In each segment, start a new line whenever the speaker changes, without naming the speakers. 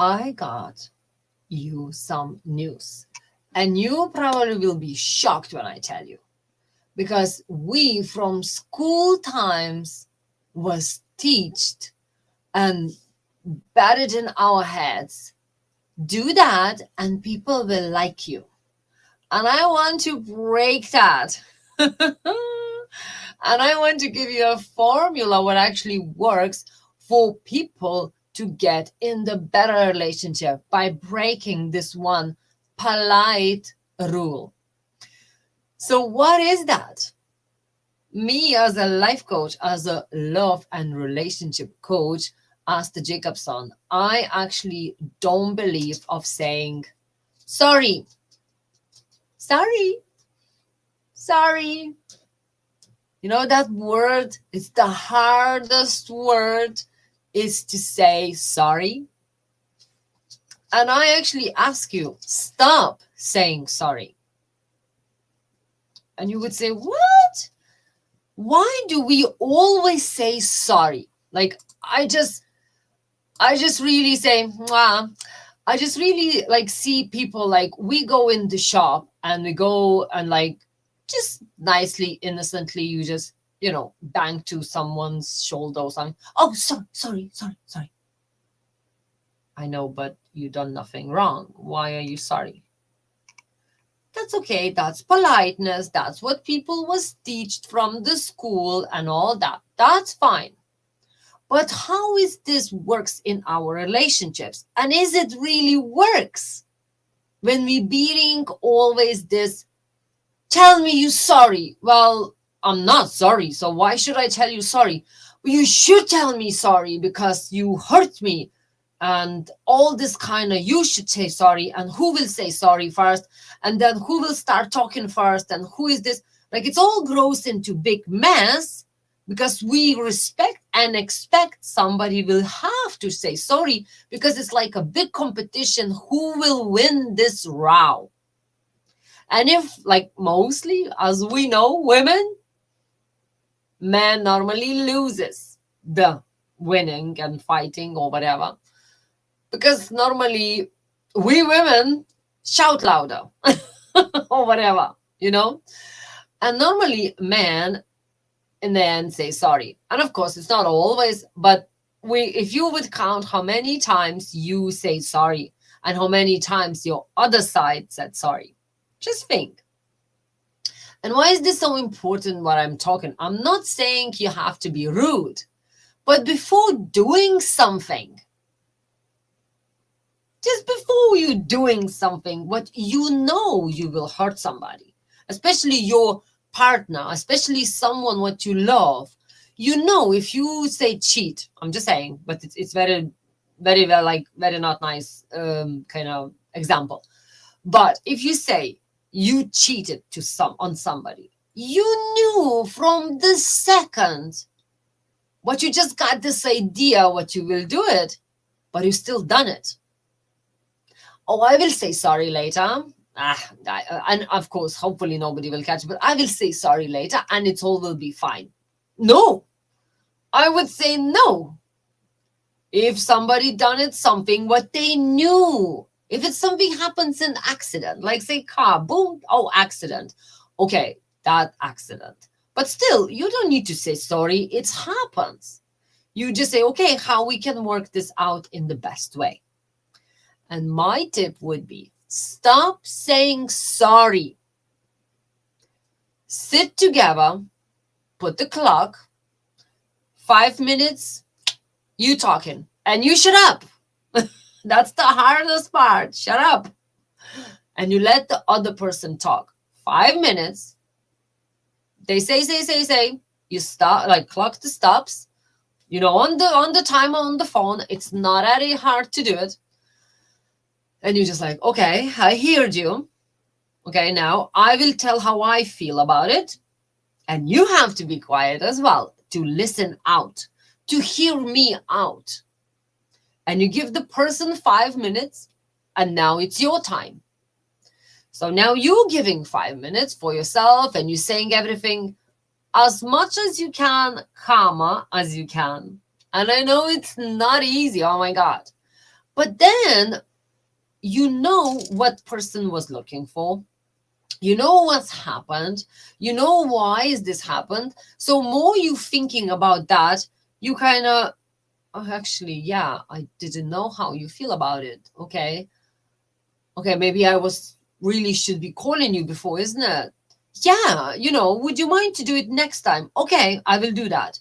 I got you some news. And you probably will be shocked when I tell you. Because we from school times was taught and batted in our heads, do that and people will like you. And I want to break that. And I want to give you a formula what actually works for people to get in the better relationship by breaking this one polite rule. So what is that? Me as a life coach, as a love and relationship coach, as the Jacobson, I actually don't believe of saying sorry, sorry, sorry. You know that word? It's the hardest word is to say sorry. And I actually ask you, stop saying sorry. And you would say, what? Why do we always say sorry? Like, I just really say, mwah. I just really like see people like we go in the shop and we go and like just nicely, innocently, you just, bang to someone's shoulder or something. Oh, sorry. I know, but you done nothing wrong. Why are you sorry? That's okay. That's politeness. That's what people was taught from the school and all that. That's fine. But how is this works in our relationships? And is it really works when we beating always this, tell me you sorry. Well, I'm not sorry. So why should I tell you sorry? Well, you should tell me sorry because you hurt me. And all this kind of, you should say sorry. And who will say sorry first? And then who will start talking first? And who is this? Like it's all grows into big mess because we respect and expect somebody will have to say sorry because it's like a big competition. Who will win this row? And if, like mostly, as we know, women, man normally loses the winning and fighting or whatever. Because normally we women shout louder or whatever, And normally men in the end say sorry. And of course, it's not always, but if you would count how many times you say sorry and how many times your other side said sorry, just think. And why is this so important what I'm talking? I'm not saying you have to be rude, but before doing something, just before you doing something, what you will hurt somebody, especially your partner, especially someone what you love. If you say cheat, I'm just saying, but it's very, very well, like very not nice kind of example. But if you say you cheated on somebody, you knew from the second what you just got this idea what you will do it, but you still done it. Oh, I will say sorry later. And of course, hopefully nobody will catch it, but I will say sorry later and it all will be fine. No, I would say no. If somebody done it something what they knew, if it's something happens in accident, like say car, boom, oh, accident. Okay, that accident. But still, you don't need to say sorry. It happens. You just say, okay, how we can work this out in the best way. And my tip would be, stop saying sorry. Sit together, put the clock, 5 minutes, you talking, and you shut up. That's the hardest part. Shut up. And you let the other person talk. 5 minutes. They say. You stop, like clock the stops. On the timer on the phone. It's not very hard to do it. And you're just like, okay, I heard you. Okay, now I will tell how I feel about it. And you have to be quiet as well to listen out, to hear me out. And you give the person 5 minutes, and now it's your time. So now you're giving 5 minutes for yourself, and you're saying everything as much as you can, calmer as you can. And I know it's not easy. Oh my God. But then you know what person was looking for. You know what's happened. You know why is this happened. So more you thinking about that, you kind of, oh, actually, yeah, I didn't know how you feel about it. Okay. Okay, maybe I was really should be calling you before, isn't it? Yeah, would you mind to do it next time? Okay, I will do that.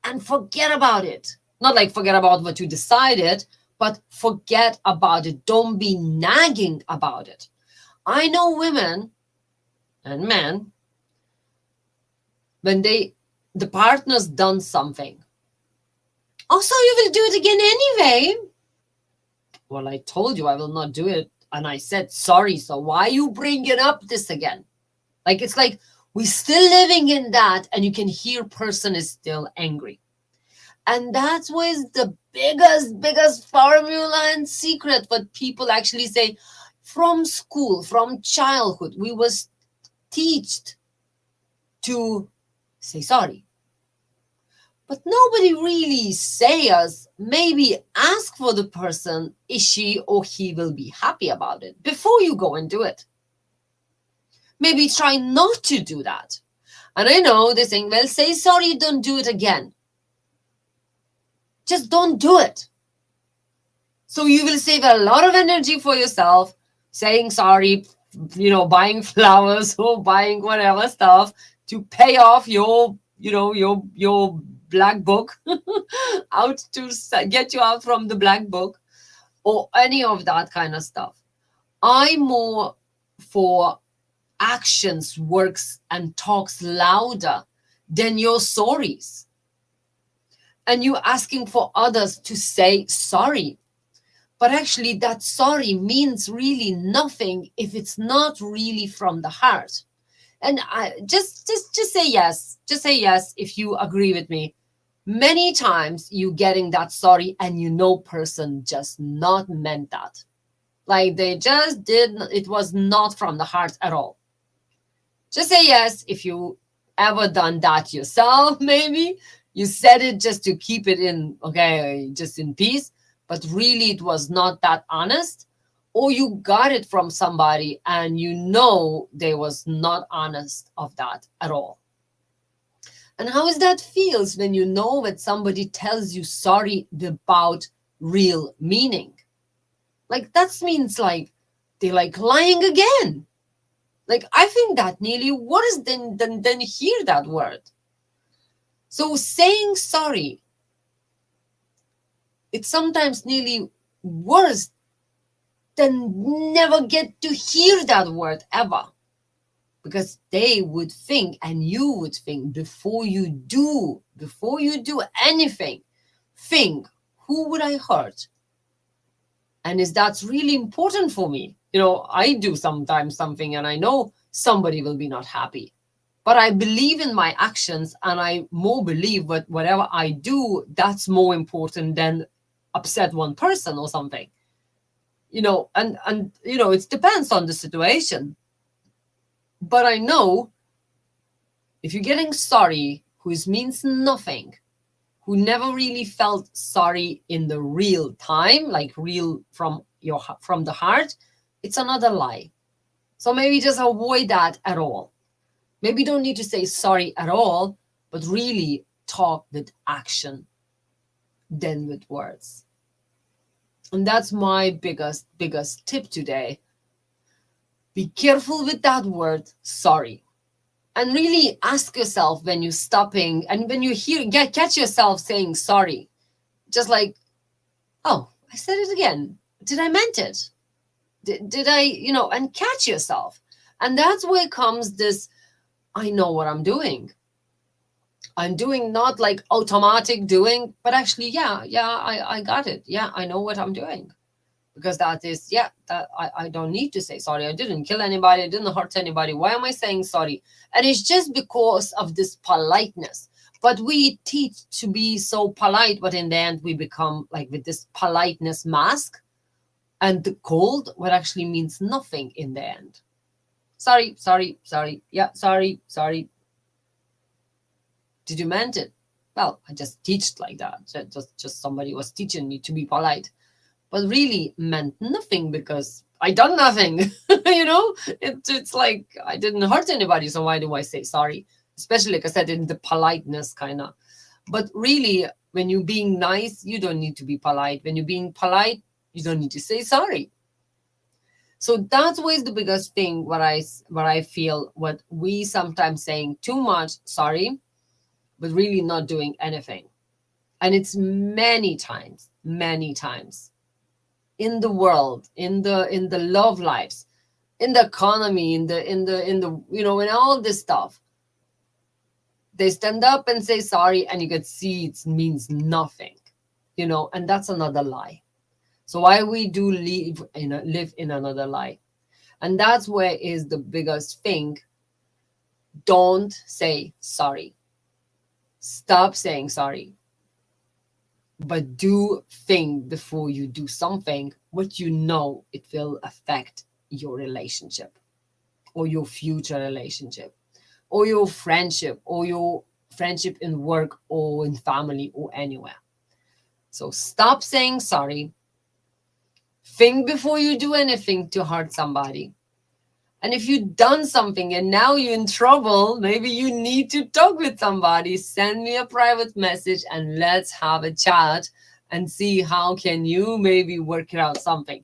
And forget about it. Not like forget about what you decided, but forget about it. Don't be nagging about it. I know women and men, when the partner's done something. Oh, so you will do it again anyway? Well, I told you I will not do it. And I said sorry. So why you bringing up this again? Like, it's like we're still living in that, and you can hear person is still angry. And that's was the biggest formula and secret what people actually say from school, from childhood. We was taught to say sorry. But nobody really say us, maybe ask for the person, is she or he will be happy about it before you go and do it. Maybe try not to do that. And I know they're saying, well, say sorry, don't do it again. Just don't do it. So you will save a lot of energy for yourself, saying sorry, buying flowers or buying whatever stuff to pay off your black book out to get you out from the black book or any of that kind of stuff. I'm more for actions works and talks louder than your sorries. And you asking for others to say sorry. But actually that sorry means really nothing if it's not really from the heart. And I just say yes. Just say yes if you agree with me. Many times you getting that sorry and person just not meant that. Like they just did, it was not from the heart at all. Just say yes if you ever done that yourself, maybe. You said it just to keep it in, okay, just in peace, but really it was not that honest. Or you got it from somebody and they was not honest of that at all. And how is that feels when you know that somebody tells you sorry without real meaning? Like that means like they like lying again. Like I think that nearly worse than hear that word. So saying sorry, it's sometimes nearly worse than never get to hear that word ever. Because they would think and you would think before you do anything, think, who would I hurt? And is that really important for me? I do sometimes something and I know somebody will be not happy. But I believe in my actions and I more believe that whatever I do, that's more important than upset one person or something. And it depends on the situation. But I know if you're getting sorry, who means nothing, who never really felt sorry in the real time, like real from the heart, it's another lie. So maybe just avoid that at all. Maybe you don't need to say sorry at all, but really talk with action than with words. And that's my biggest tip today. Be careful with that word, sorry. And really ask yourself when you're stopping and when you catch yourself saying sorry, just like, oh, I said it again. Did I meant it? Did I, and catch yourself. And that's where comes this, I know what I'm doing. I'm doing not like automatic doing, but actually, I got it. Yeah, I know what I'm doing. Because that is, that I don't need to say sorry. I didn't kill anybody. I didn't hurt anybody. Why am I saying sorry? And it's just because of this politeness. But we teach to be so polite, but in the end, we become like with this politeness mask. And the cold, what actually means nothing in the end. Sorry, sorry, sorry. Yeah, sorry, sorry. Did you meant it? Well, I just teached like that. Just somebody was teaching me to be polite, but really meant nothing because I done nothing. It's like I didn't hurt anybody, so why do I say sorry? Especially like I said, in the politeness kind of. But really, when you're being nice, you don't need to be polite. When you're being polite, you don't need to say sorry. So that's always the biggest thing. What I feel, what we sometimes saying too much sorry, but really not doing anything. And it's many times in the world, in the love lives, in the economy, in the in all this stuff. They stand up and say sorry, and you can see it means nothing, and that's another lie. So why we do live in another lie? And that's where is the biggest thing. Don't say sorry. Stop saying sorry. But do think before you do something what it will affect your relationship or your future relationship or your friendship in work or in family or anywhere. So stop saying sorry. Think before you do anything to hurt somebody. And if you've done something and now you're in trouble, maybe you need to talk with somebody, send me a private message and let's have a chat and see how can you maybe work it out something.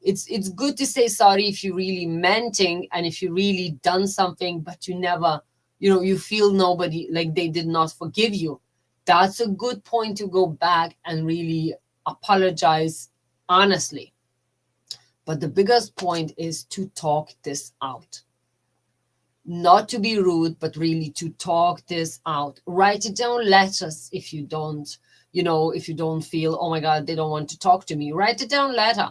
It's good to say sorry if you really meant it and if you really done something, but you never, you feel nobody, like they did not forgive you. That's a good point to go back and really apologize honestly. But the biggest point is to talk this out. Not to be rude, but really to talk this out. Write it down letters if you don't, if you don't feel, oh my God, they don't want to talk to me. Write it down letter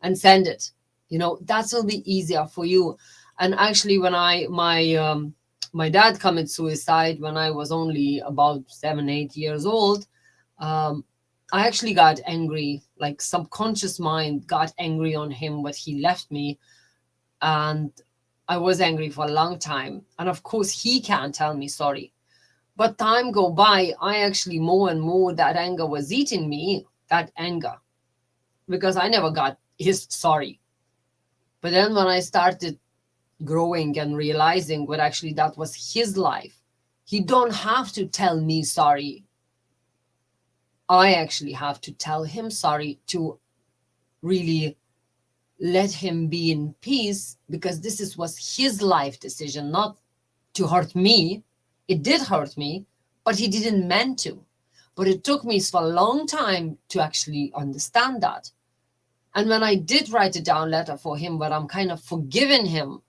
and send it. That will be easier for you. And actually, when my dad committed suicide when I was only about 7-8 years old, I actually got angry, like subconscious mind got angry on him when he left me. And I was angry for a long time. And of course, he can't tell me sorry. But time go by, I actually more and more that anger was eating me, that anger, because I never got his sorry. But then when I started growing and realizing what actually that was his life, he don't have to tell me sorry. I actually have to tell him sorry to really let him be in peace, because was his life decision, not to hurt me. It did hurt me, but he didn't mean to. But it took me for a long time to actually understand that. And when I did write it down letter for him, but I'm kind of forgiving him,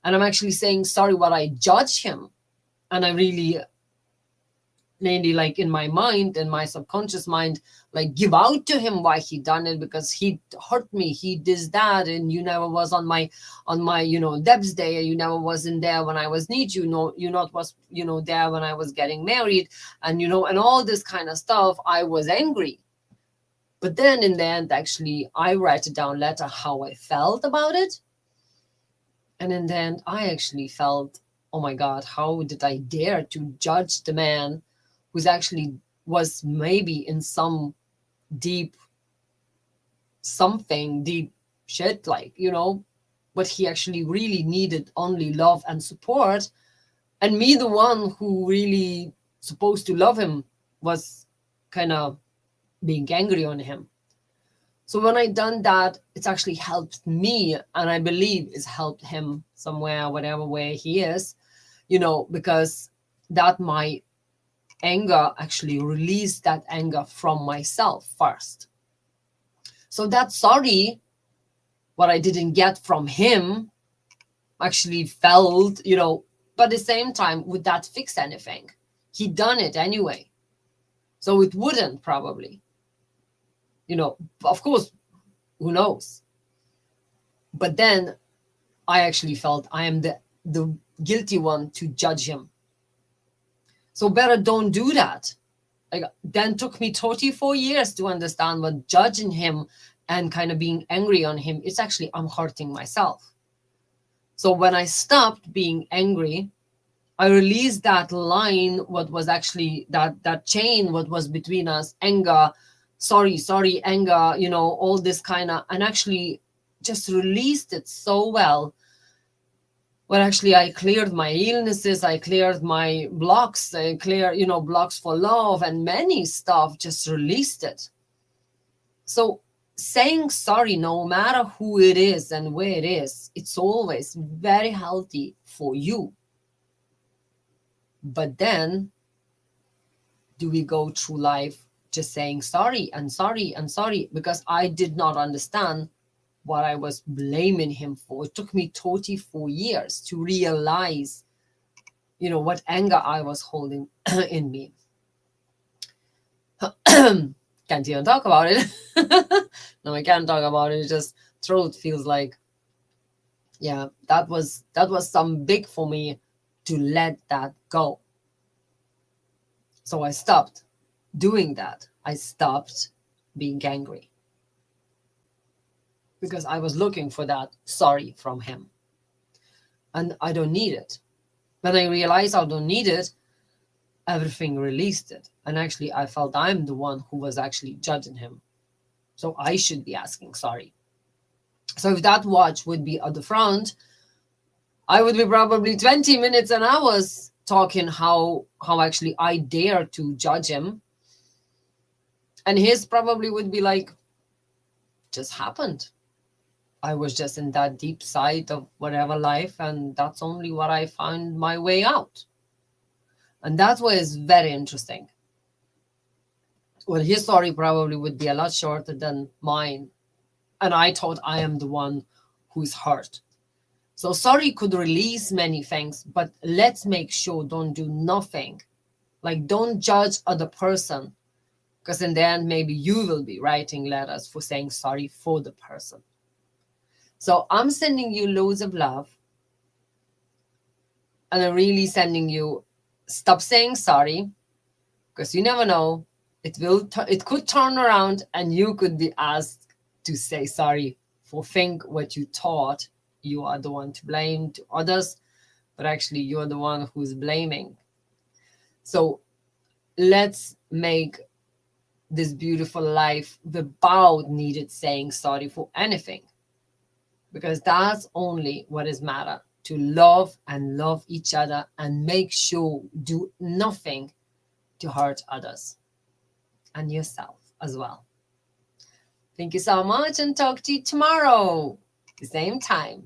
and I'm actually saying sorry what I judge him, and I really mainly like in my mind and my subconscious mind, like give out to him why he done it, because he hurt me, he did that, and you never was on my Deb's day, you never wasn't there when I was need you not was there when I was getting married, and and all this kind of stuff. I was angry, but then in the end actually I write it down letter how I felt about it, and in the end I actually felt, oh my God, how did I dare to judge the man who's actually was maybe in some deep shit, like, but he actually really needed only love and support. And me, the one who really supposed to love him, was kind of being angry on him. So when I done that, it's actually helped me, and I believe it's helped him somewhere, whatever way he is, because that my anger actually released that anger from myself first. So that sorry, what I didn't get from him, actually felt, but at the same time, would that fix anything? He done it anyway. So it wouldn't probably, of course, who knows? But then I actually felt I am the guilty one to judge him. So better don't do that. Like, then took me 34 years to understand what judging him and kind of being angry on him, it's actually I'm hurting myself. So when I stopped being angry, I released that line, what was actually that chain, what was between us, anger, sorry, anger, all this kind of, and actually just released it so well. Well, actually, I cleared my illnesses, I cleared my blocks, I cleared, blocks for love and many stuff, just released it. So saying sorry, no matter who it is and where it is, it's always very healthy for you. But then, do we go through life just saying sorry and sorry and sorry? Because I did not understand what I was blaming him for. It took me 34 years to realize, what anger I was holding in me. Can't even talk about it. No, I can't talk about it. It just throat feels like, yeah, that was some big for me to let that go. So I stopped doing that. I stopped being angry because I was looking for that sorry from him. And I don't need it. When I realized I don't need it, everything released it. And actually, I felt I'm the one who was actually judging him. So I should be asking sorry. So if that watch would be at the front, I would be probably 20 minutes and hours talking how actually I dare to judge him. And his probably would be like, just happened. I was just in that deep side of whatever life, and that's only what I found my way out. And that's what is very interesting. Well, his story probably would be a lot shorter than mine. And I thought I am the one who's hurt. So sorry could release many things, but let's make sure don't do nothing. Like, don't judge other person, because in the end, maybe you will be writing letters for saying sorry for the person. So I'm sending you loads of love. And I'm really sending you, stop saying sorry, because you never know. It could turn around and you could be asked to say sorry for think what you thought you are the one to blame to others, but actually you're the one who's blaming. So let's make this beautiful life without needed saying sorry for anything, because that's only what is matter, to love and love each other and make sure do nothing to hurt others and yourself as well. Thank you so much, and talk to you tomorrow, the same time.